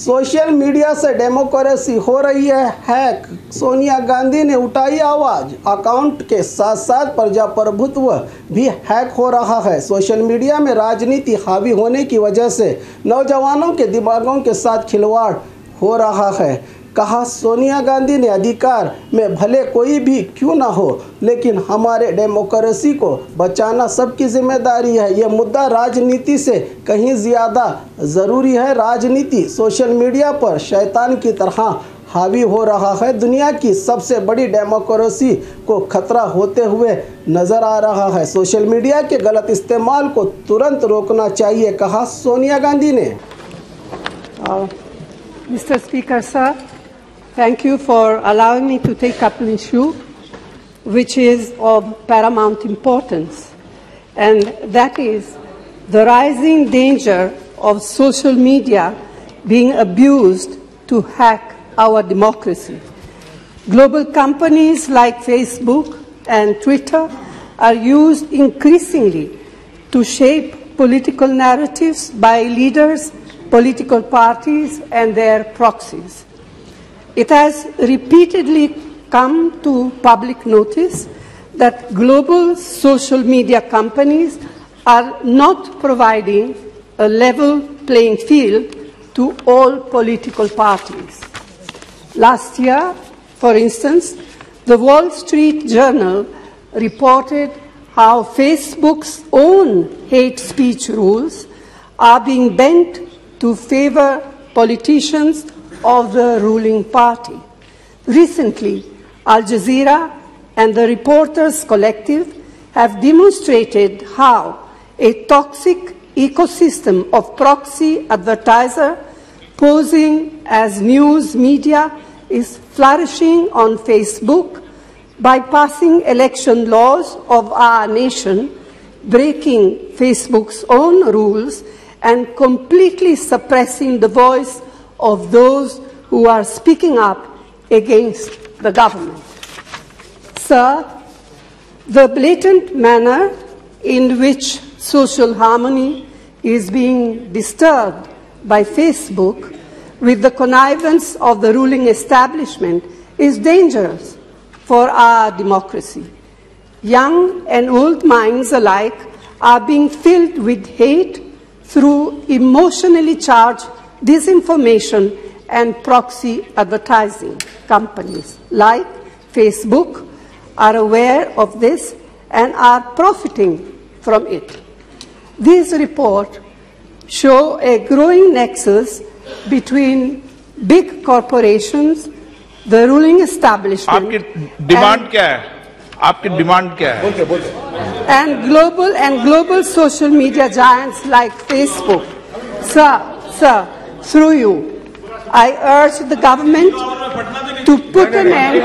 Social media से democracy हो रही है हैक। सोनिया गांधी ने उठाई आवाज़। अकाउंट के साथ साथ प्रजाप्रभुत्व भी हैक हो रहा है। सोशल मीडिया में राजनीति हावी होने की वजह से नौजवानों के दिमागों के साथ खिलवाड़ हो रहा है। कहा सोनिया गांधी ने अधिकार में भले कोई भी क्यों ना हो, लेकिन हमारे डेमोक्रेसी को बचाना सबकी जिम्मेदारी है। यह मुद्दा राजनीति से कहीं ज़्यादा ज़रूरी है। राजनीति सोशल मीडिया पर शैतान की तरह हावी हो रहा है। दुनिया की सबसे बड़ी डेमोक्रेसी को खतरा होते हुए नज़र आ रहा है। सोशल मीडिया के गलत इस्तेमाल को तुरंत रोकना चाहिए, कहा सोनिया गांधी ने। Mr. Speaker, sir, thank you for allowing me to take up an issue which is of paramount importance, and that is the rising danger of social media being abused to hack our democracy. Global companies like Facebook and Twitter are used increasingly to shape political narratives by leaders, political parties and their proxies. It has repeatedly come to public notice that global social media companies are not providing a level playing field to all political parties. Last year, for instance, the Wall Street Journal reported how Facebook's own hate speech rules are being bent to favor politicians of the ruling party. Recently, Al Jazeera and the Reporters Collective have demonstrated how a toxic ecosystem of proxy advertiser posing as news media is flourishing on Facebook, bypassing election laws of our nation, breaking Facebook's own rules, and completely suppressing the voice of those who are speaking up against the government. Sir, the blatant manner in which social harmony is being disturbed by Facebook with the connivance of the ruling establishment is dangerous for our democracy. Young and old minds alike are being filled with hate through emotionally charged disinformation and proxy advertising. Companies like Facebook are aware of this and are profiting from it. These reports show a growing nexus between big corporations, the ruling establishment, आपकी demand क्या है? आपकी demand क्या है? and global social media giants like Facebook. Sir, through you, I urge the government to put an end.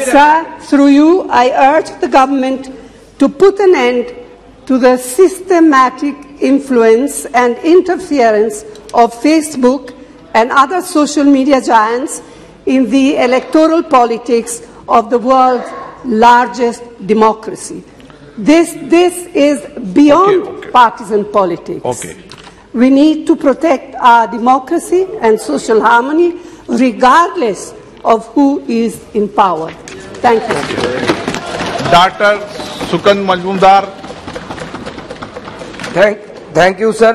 Sir, through you, I urge the government to put an end to the systematic influence and interference of Facebook and other social media giants in the electoral politics of the world's largest democracy. This is beyond partisan politics. We need to protect our democracy and social harmony regardless of who is in power. Thank you. Dr. Sukand Majumdar. Thank you, sir.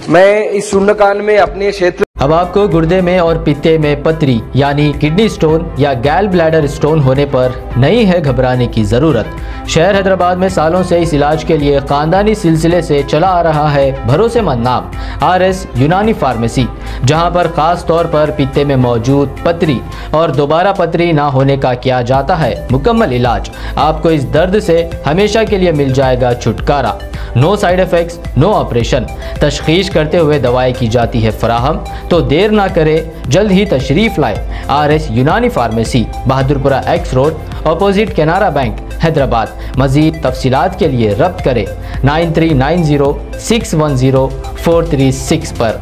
मैं इस शून्यकाल में अपने क्षेत्र। अब आपको गुर्दे में और पित्ते में पथरी यानी किडनी स्टोन या गैल ब्लैडर स्टोन होने पर नहीं है घबराने की जरूरत। शहर हैदराबाद में सालों से इस इलाज के लिए खानदानी सिलसिले से चला आ रहा है भरोसेमंद नाम RS यूनानी फार्मेसी, जहां पर खास तौर पर पित्ते में मौजूद पथरी और दोबारा पथरी ना होने का किया जाता है मुकम्मल इलाज। आपको इस दर्द से हमेशा के लिए मिल जाएगा छुटकारा। No side effects, no operation. तशखीस करते हुए दवाएं की जाती है फराहम, तो देर ना करें, जल्द ही तशरीफ लाए। RS Unani Pharmacy, Bahadurpura X Road, opposite Canara Bank, Hyderabad. मजीद तफसीलात के लिए रब्त करें 9390 610 436 पर।